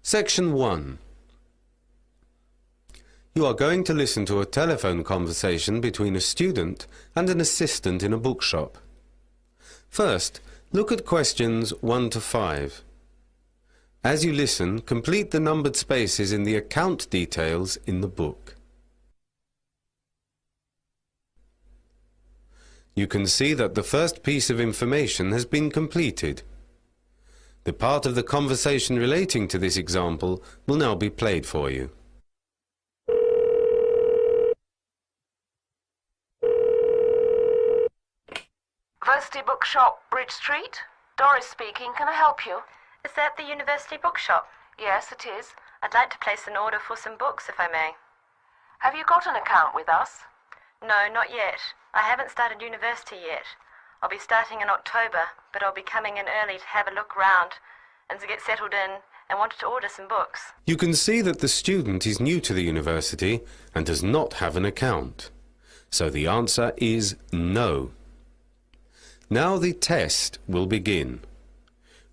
Section 1. You are going to listen to a telephone conversation between a student and an assistant in a bookshop. First, look at questions 1 to 5. As you listen, complete the numbered spaces in the account details in the book. You can see that the first piece of information has been completed. The part of the conversation relating to this example will now be played for you. University Bookshop, Bridge Street. Doris speaking. Can I help you? Is that the University Bookshop? Yes, it is. I'd like to place an order for some books, if I may. Have you got an account with us? No, not yet. I haven't started university yet. I'll be starting in October, but I'll be coming in early to have a look round and to get settled in and wanted to order some books. You can see that the student is new to the university and does not have an account. So the answer is no. Now the test will begin.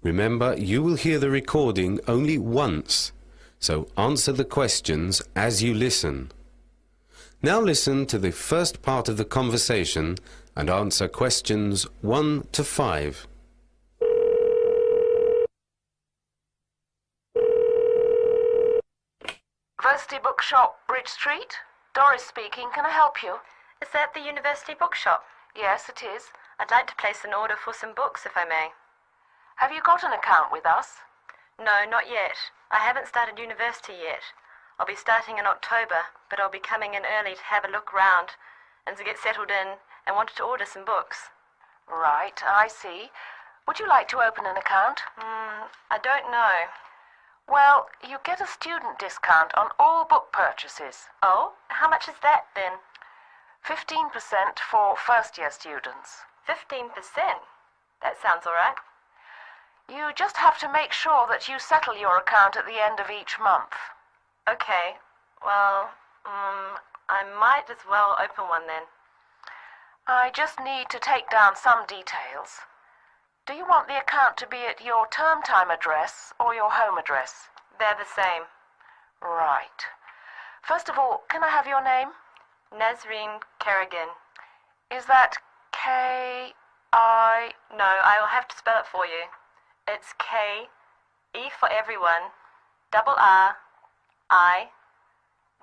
Remember, you will hear the recording only once, so answer the questions as you listen. Now listen to the first part of the conversation and answer questions 1 to 5. University Bookshop, Bridge Street. Doris speaking. Can I help you? Is that the University Bookshop? Yes, it is. I'd like to place an order for some books, if I may. Have you got an account with us? No, not yet. I haven't started university yet. I'll be starting in October, but I'll be coming in early to have a look round and to get settled in and wanted to order some books. Right, I see. Would you like to open an account? I don't know. Well, you get a student discount on all book purchases. Oh, how much is that then? 15% for first-year students. 15%? That sounds all right. You just have to make sure that you settle your account at the end of each month. Okay, well, I might as well open one then. I just need to take down some details. Do you want the account to be at your term time address or your home address? They're the same. Right. First of all, can I have your name? Nazreen Kerrigan. Is that K-I... No, I will have to spell it for you. It's K, E for everyone, double R, I,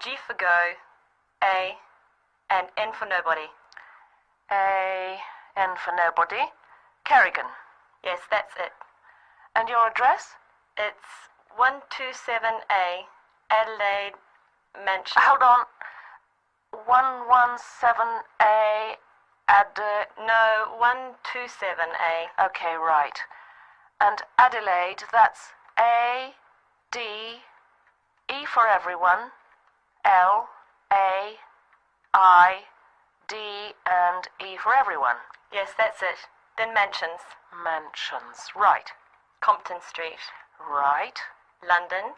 G for go, A, and N for nobody. A, N for nobody. Kerrigan. Yes, that's it. And your address? It's 127A, Adelaide Mansion. Hold on. 117A, No, 127A. Okay, right. And Adelaide, that's A, D, E for everyone, L, A, I, D, and E for everyone. Yes, that's it. Then Mansions. Mansions, right. Compton Street. Right. London.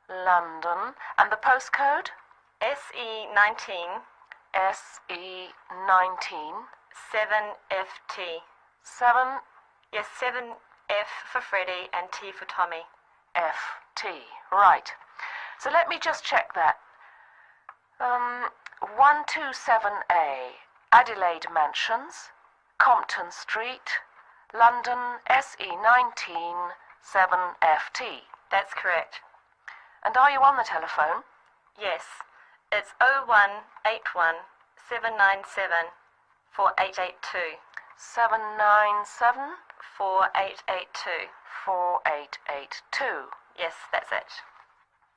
London. And the postcode? SE19. SE19. 7FT. 7 Yes, 7F for Freddie and T for Tommy. FT, right. So let me just check that. 127A, Adelaide Mansions, Compton Street, London, SE19, 7FT. That's correct. And are you on the telephone? Yes, it's 0181 797 4882. 797 4882. 4882. Yes, that's it.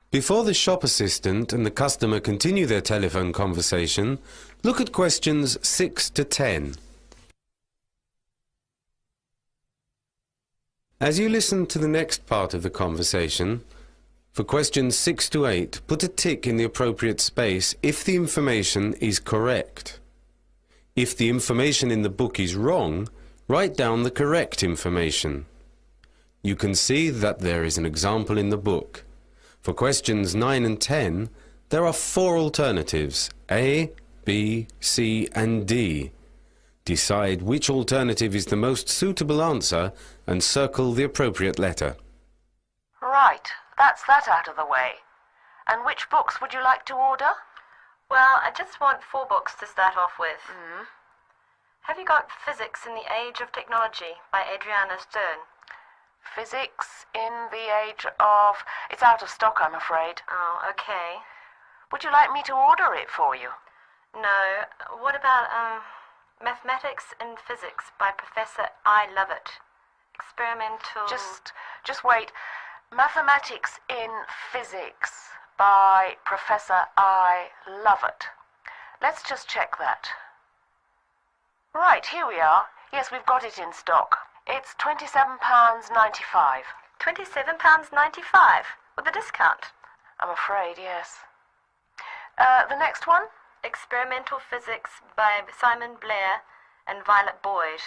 Before the shop assistant and the customer continue their telephone conversation, look at questions 6 to 10. As you listen to the next part of the conversation, for questions 6 to 8, put a tick in the appropriate space if the information is correct. If the information in the book is wrong, write down the correct information. You can see that there is an example in the book. For questions 9 and 10, there are 4 alternatives, A, B, C, and D. Decide which alternative is the most suitable answer and circle the appropriate letter. Right. that's that out of the way. And which books would you like to order? Well, I just want 4 books to start off with. Mm. Have you got Physics in the Age of Technology by Adriana Stern? Physics in the Age of... It's out of stock, I'm afraid. Oh, okay. Would you like me to order it for you? No. What about, Mathematics in Physics by Professor I. Lovett? Experimental... Just wait. Mathematics in Physics by Professor I. Lovett. Let's just check that. Right, here we are. Yes, we've got it in stock. It's £27.95. £27.95 with a discount. I'm afraid, yes. The next one? Experimental Physics by Simon Blair and Violet Boyd.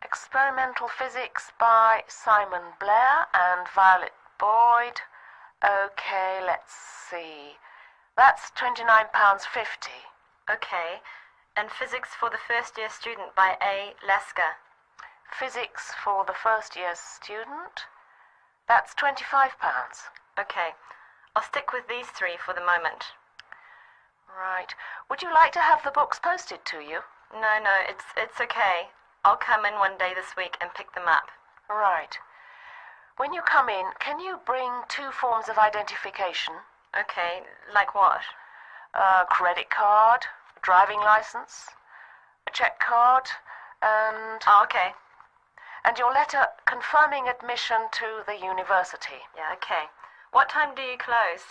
Experimental Physics by Simon Blair and Violet Boyd. Okay, let's see. That's £29.50. Okay. And Physics for the First Year Student by A. Lasker. Physics for the first year student. That's £25. Okay. I'll stick with these 3 for the moment. Right. Would you like to have the books posted to you? No, it's okay. I'll come in one day this week and pick them up. Right. When you come in, can you bring 2 forms of identification? Okay, like what? A credit card, a driving license, a check card, and... Oh, okay. And your letter confirming admission to the university. Yeah, okay. What time do you close?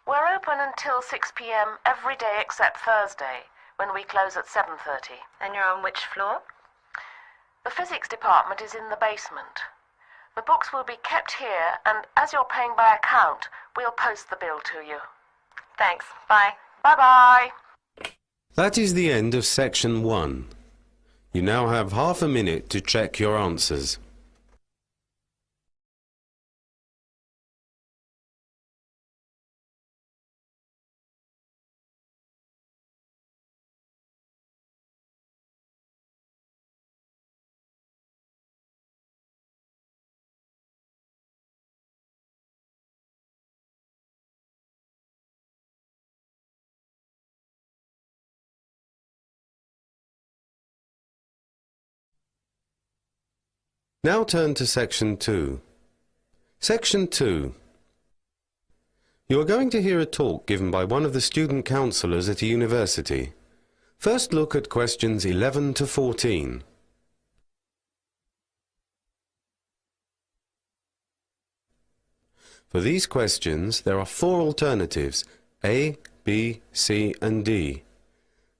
We're open until 6 p.m. every day except Thursday, when we close at 7:30. And you're on which floor? The physics department is in the basement. The books will be kept here, and as you're paying by account, we'll post the bill to you. Thanks. Bye. Bye-bye. That is the end of section 1. You now have half a minute to check your answers. Now turn to section 2. Section 2. You are going to hear a talk given by one of the student counsellors at a university. First look at questions 11 to 14. For these questions, there are 4 alternatives, A, B, C and D.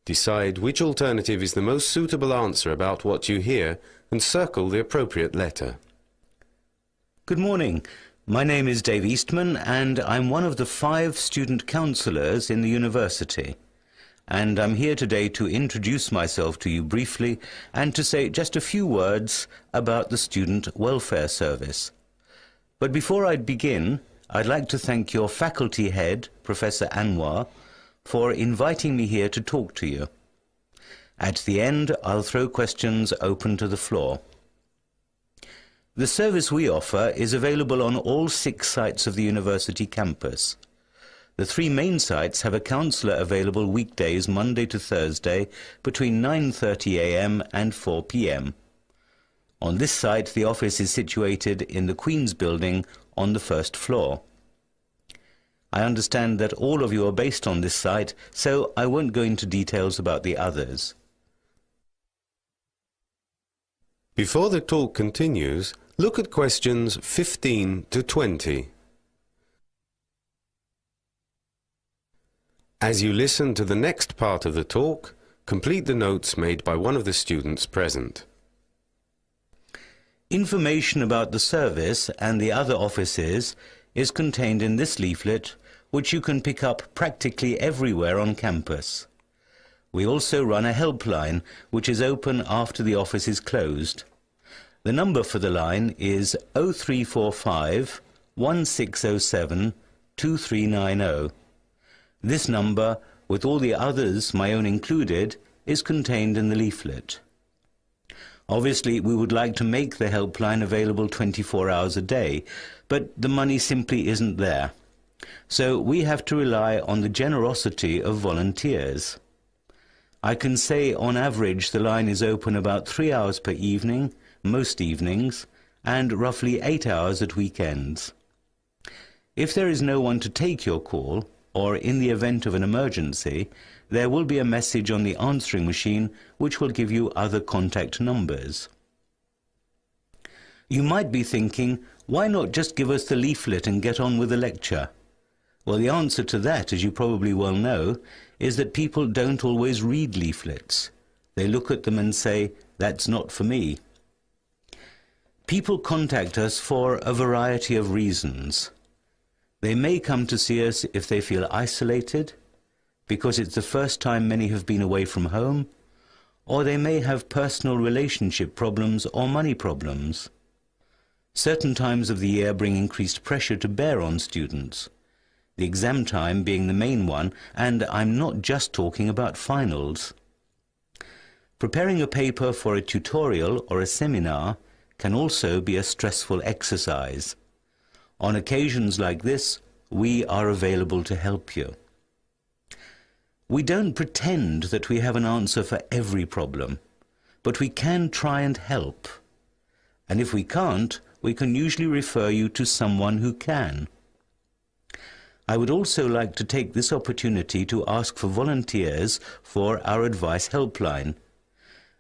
Decide which alternative is the most suitable answer about what you hear and circle the appropriate letter. Good morning. My name is Dave Eastman and I'm one of the 5 student counsellors in the university. And I'm here today to introduce myself to you briefly and to say just a few words about the Student Welfare Service. But before I begin, I'd like to thank your faculty head, Professor Anwar, for inviting me here to talk to you. At the end, I'll throw questions open to the floor. The service we offer is available on all 6 sites of the university campus. The 3 main sites have a counsellor available weekdays Monday to Thursday between 9:30 a.m. and 4 p.m. On this site, the office is situated in the Queen's Building on the 1st floor. I understand that all of you are based on this site, so I won't go into details about the others. Before the talk continues, look at questions 15 to 20. As you listen to the next part of the talk, complete the notes made by one of the students present. Information about the service and the other offices is contained in this leaflet, which you can pick up practically everywhere on campus. We also run a helpline, which is open after the office is closed. The number for the line is 0345 1607 2390. This number, with all the others, my own included, is contained in the leaflet. Obviously, we would like to make the helpline available 24 hours a day, but the money simply isn't there. So we have to rely on the generosity of volunteers. I can say on average the line is open about 3 hours per evening, most evenings, and roughly 8 hours at weekends. If there is no one to take your call, or in the event of an emergency, there will be a message on the answering machine which will give you other contact numbers. You might be thinking, why not just give us the leaflet and get on with the lecture? Well, the answer to that, as you probably well know, is that people don't always read leaflets. They look at them and say, that's not for me. People contact us for a variety of reasons. They may come to see us if they feel isolated, because it's the first time many have been away from home, or they may have personal relationship problems or money problems. Certain times of the year bring increased pressure to bear on students, the exam time being the main one, and I'm not just talking about finals. Preparing a paper for a tutorial or a seminar can also be a stressful exercise. On occasions like this, we are available to help you. We don't pretend that we have an answer for every problem, but we can try and help. And if we can't, we can usually refer you to someone who can. I would also like to take this opportunity to ask for volunteers for our advice helpline.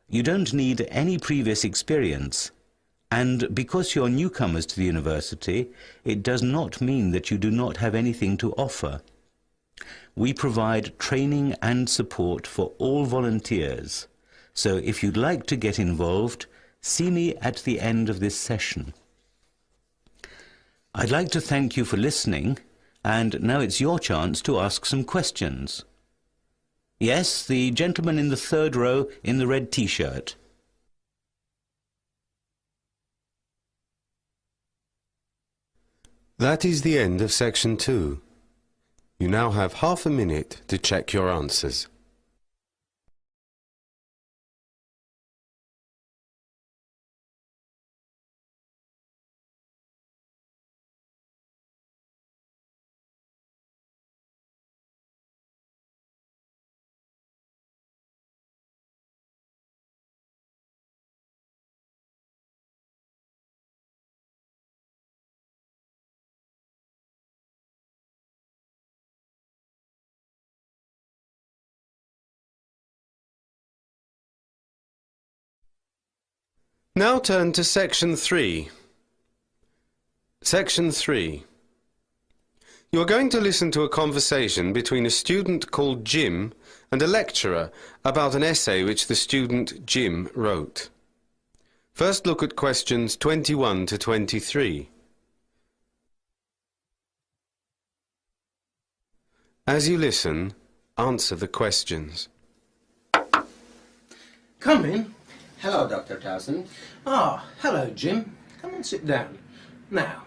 You don't need any previous experience, and because you're newcomers to the university, it does not mean that you do not have anything to offer. We provide training and support for all volunteers, so if you'd like to get involved, see me at the end of this session. I'd like to thank you for listening, and now it's your chance to ask some questions. Yes, the gentleman in the third row in the red t-shirt. That is the end of section 2. You now have half a minute to check your answers. Now turn to section 3. Section 3. You are going to listen to a conversation between a student called Jim and a lecturer about an essay which the student Jim wrote. First look at questions 21 to 23. As you listen, answer the questions. Come in. Hello, Dr. Towson. Ah, hello, Jim. Come and sit down. Now,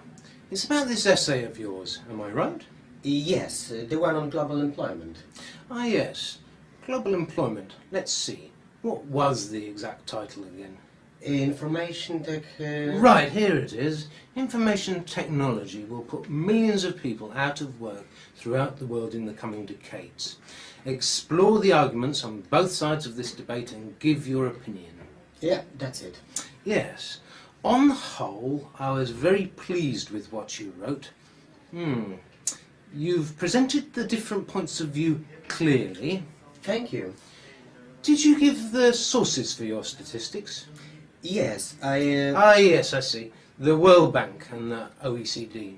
it's about this essay of yours, am I right? Yes, the one on global employment. Ah, yes. Global employment. Let's see. What was the exact title again? Information tech... Right, here it is. Information technology will put millions of people out of work throughout the world in the coming decades. Explore the arguments on both sides of this debate and give your opinion. Yeah, that's it. Yes. On the whole, I was very pleased with what you wrote. You've presented the different points of view clearly. Thank you. Did you give the sources for your statistics? Yes, Yes, I see. The World Bank and the OECD.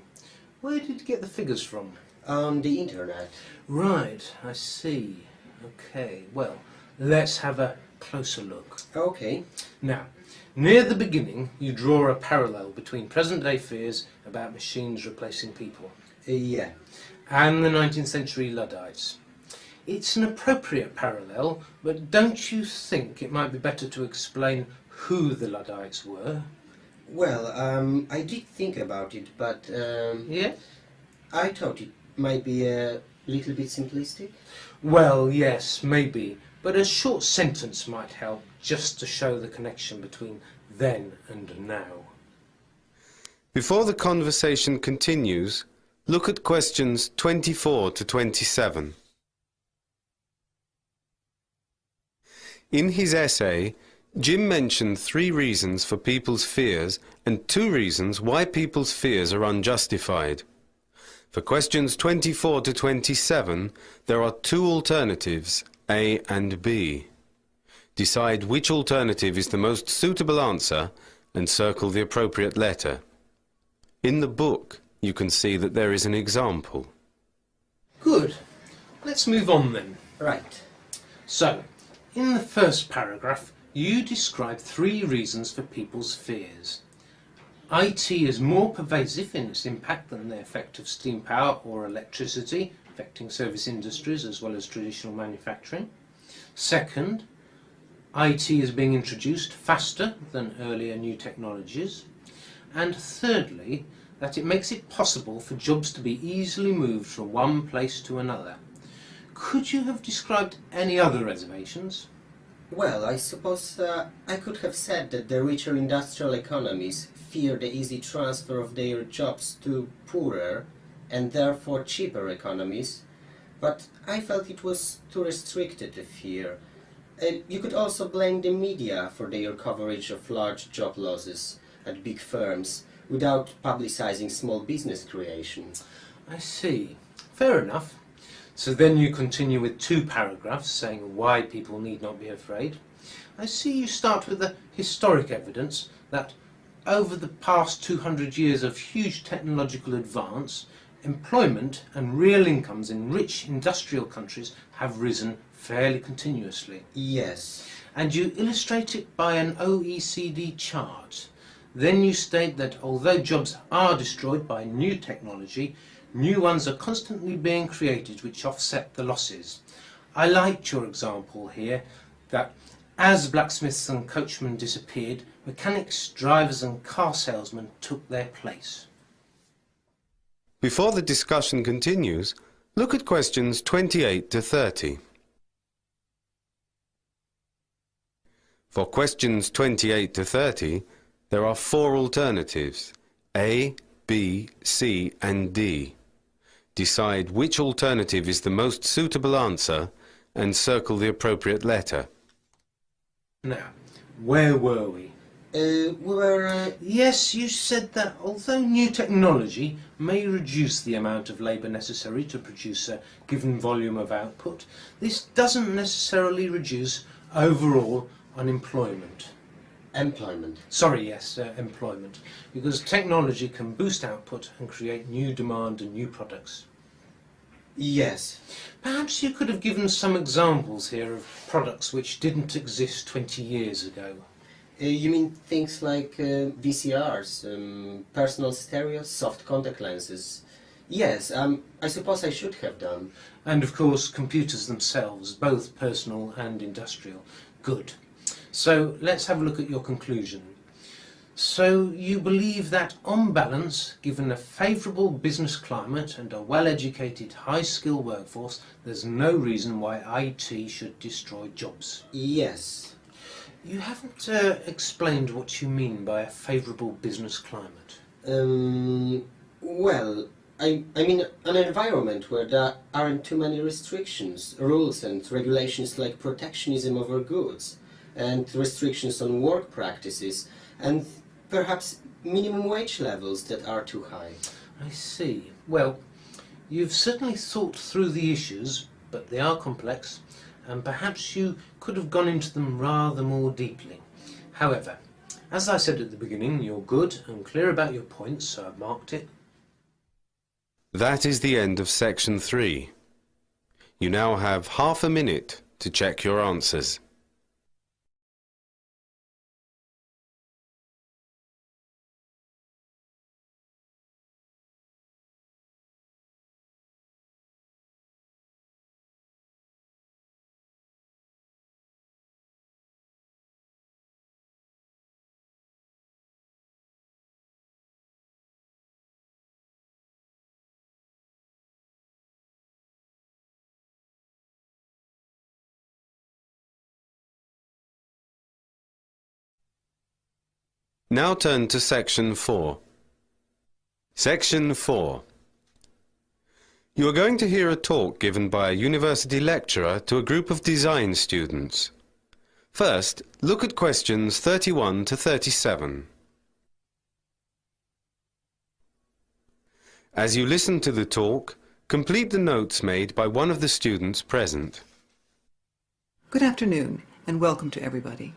Where did you get the figures from? on the internet. Right, I see. Okay, well, let's have a closer look. Okay. Now, near the beginning, you draw a parallel between present-day fears about machines replacing people Yeah. and the 19th century Luddites. It's an appropriate parallel, but don't you think it might be better to explain who the Luddites were? Well, I did think about it, but Yes? I thought it might be a little bit simplistic. Well, yes, maybe. but a short sentence might help just to show the connection between then and now. Before the conversation continues, look at questions 24 to 27. In his essay, Jim mentioned 3 reasons for people's fears and 2 reasons why people's fears are unjustified. For questions 24 to 27, there are 2 alternatives, A and B. Decide which alternative is the most suitable answer and circle the appropriate letter. In the book, you can see that there is an example. Good. Let's move on then. Right. So, in the first paragraph, you describe 3 reasons for people's fears. IT is more pervasive in its impact than the effect of steam power or electricity, affecting service industries as well as traditional manufacturing. Second, IT is being introduced faster than earlier new technologies. And thirdly, that it makes it possible for jobs to be easily moved from one place to another. Could you have described any other reservations? Well, I suppose I could have said that the richer industrial economies fear the easy transfer of their jobs to poorer and therefore cheaper economies, but I felt it was too restricted a fear. You could also blame the media for their coverage of large job losses at big firms without publicizing small business creation. I see. Fair enough. So then you continue with 2 paragraphs saying why people need not be afraid. I see you start with the historic evidence that over the past 200 years of huge technological advance, employment and real incomes in rich industrial countries have risen fairly continuously. Yes. And you illustrate it by an OECD chart. Then you state that although jobs are destroyed by new technology, new ones are constantly being created which offset the losses. I liked your example here that as blacksmiths and coachmen disappeared, mechanics, drivers and car salesmen took their place. Before the discussion continues, look at questions 28 to 30. For questions 28 to 30, there are 4 alternatives, A, B, C and D. Decide which alternative is the most suitable answer and circle the appropriate letter. Now, where were we? We were... Yes, you said that although new technology may reduce the amount of labour necessary to produce a given volume of output, this doesn't necessarily reduce overall unemployment. employment. Employment. Because technology can boost output and create new demand and new products. Yes. Perhaps you could have given some examples here of products which didn't exist 20 years ago. You mean things like VCRs, personal stereos, soft contact lenses? Yes, I suppose I should have done. And of course computers themselves, both personal and industrial. Good. So let's have a look at your conclusion. So you believe that on balance, given a favourable business climate and a well-educated, high-skilled workforce, there's no reason why IT should destroy jobs. Yes. You haven't explained what you mean by a favourable business climate. Well, I mean an environment where there aren't too many restrictions, rules and regulations like protectionism over goods, and restrictions on work practices, and perhaps minimum wage levels that are too high. I see. Well, you've certainly thought through the issues, but they are complex, and perhaps you could have gone into them rather more deeply. However, as I said at the beginning, you're good and clear about your points, so I've marked it. That is the end of section 3. You now have half a minute to check your answers. Now turn to Section 4. Section 4. You are going to hear a talk given by a university lecturer to a group of design students. First, look at questions 31 to 37. As you listen to the talk, complete the notes made by one of the students present. Good afternoon and welcome to everybody.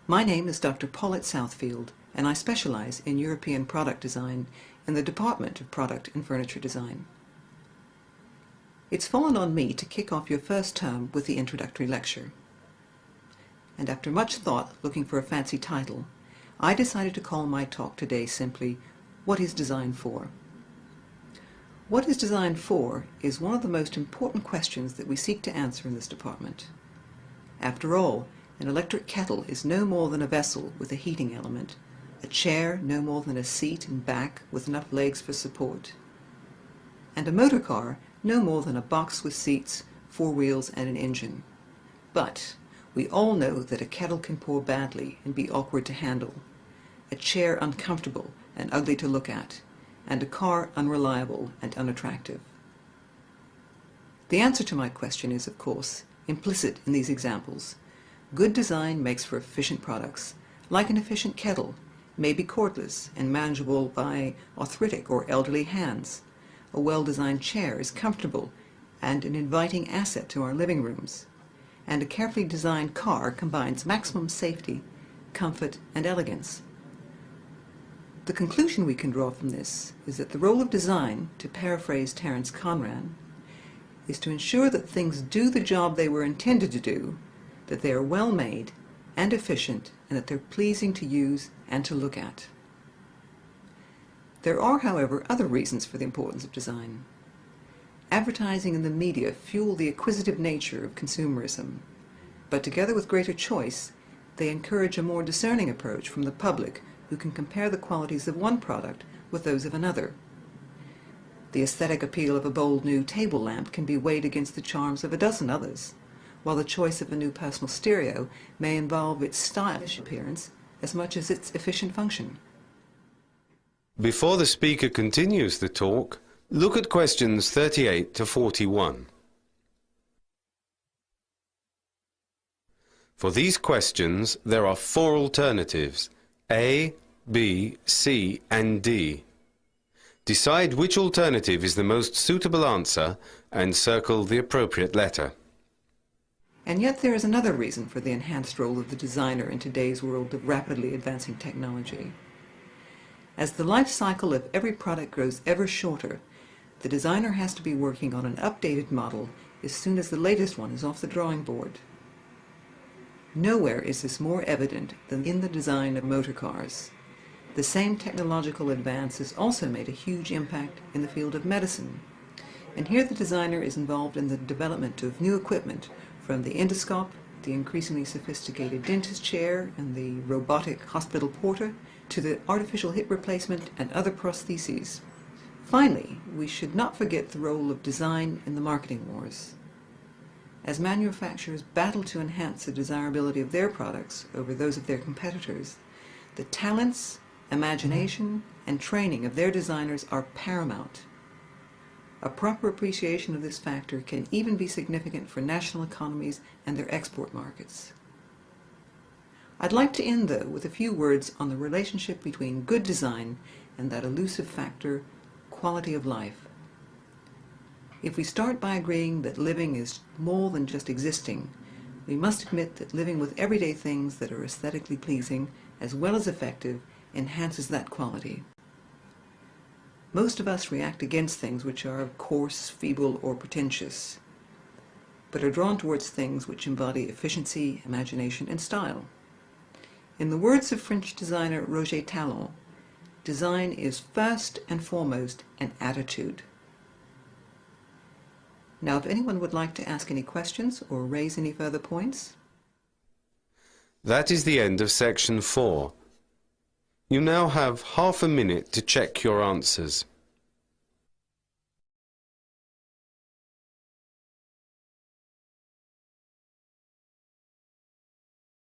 My name is Dr. Paulette Southfield and I specialize in European product design in the Department of Product and Furniture Design. It's fallen on me to kick off your first term with the introductory lecture. And after much thought looking for a fancy title, I decided to call my talk today simply, What is Design For? What is design for is one of the most important questions that we seek to answer in this department. After all, an electric kettle is no more than a vessel with a heating element, a chair no more than a seat and back with enough legs for support, and a motor car no more than a box with seats, 4 wheels and an engine. But we all know that a kettle can pour badly and be awkward to handle, a chair uncomfortable and ugly to look at, and a car unreliable and unattractive. The answer to my question is, of course, implicit in these examples. Good design makes for efficient products, like an efficient kettle, may be cordless and manageable by arthritic or elderly hands. A well-designed chair is comfortable and an inviting asset to our living rooms. And a carefully designed car combines maximum safety, comfort, and elegance. The conclusion we can draw from this is that the role of design, to paraphrase Terence Conran, is to ensure that things do the job they were intended to do, that they are well made and efficient, and that they're pleasing to use and to look at. There are, however, other reasons for the importance of design. Advertising and the media fuel the acquisitive nature of consumerism, but together with greater choice, they encourage a more discerning approach from the public who can compare the qualities of one product with those of another. The aesthetic appeal of a bold new table lamp can be weighed against the charms of a dozen others, while the choice of a new personal stereo may involve its stylish appearance as much as its efficient function. Before the speaker continues the talk, look at questions 38 to 41. For these questions, there are 4 alternatives, A, B, C, and D. Decide which alternative is the most suitable answer and circle the appropriate letter. And yet there is another reason for the enhanced role of the designer in today's world of rapidly advancing technology. As the life cycle of every product grows ever shorter, the designer has to be working on an updated model as soon as the latest one is off the drawing board. Nowhere is this more evident than in the design of motor cars. The same technological advance has also made a huge impact in the field of medicine. And here the designer is involved in the development of new equipment, from the endoscope, the increasingly sophisticated dentist chair, and the robotic hospital porter, to the artificial hip replacement and other prostheses. Finally, we should not forget the role of design in the marketing wars. As manufacturers battle to enhance the desirability of their products over those of their competitors, the talents, imagination, and training of their designers are paramount. A proper appreciation of this factor can even be significant for national economies and their export markets. I'd like to end, though, with a few words on the relationship between good design and that elusive factor, quality of life. If we start by agreeing that living is more than just existing, we must admit that living with everyday things that are aesthetically pleasing, as well as effective, enhances that quality. Most of us react against things which are coarse, feeble, or pretentious, but are drawn towards things which embody efficiency, imagination, and style. In the words of French designer Roger Talon, design is first and foremost an attitude. Now, if anyone would like to ask any questions or raise any further points? That is the end of section 4. You now have half a minute to check your answers.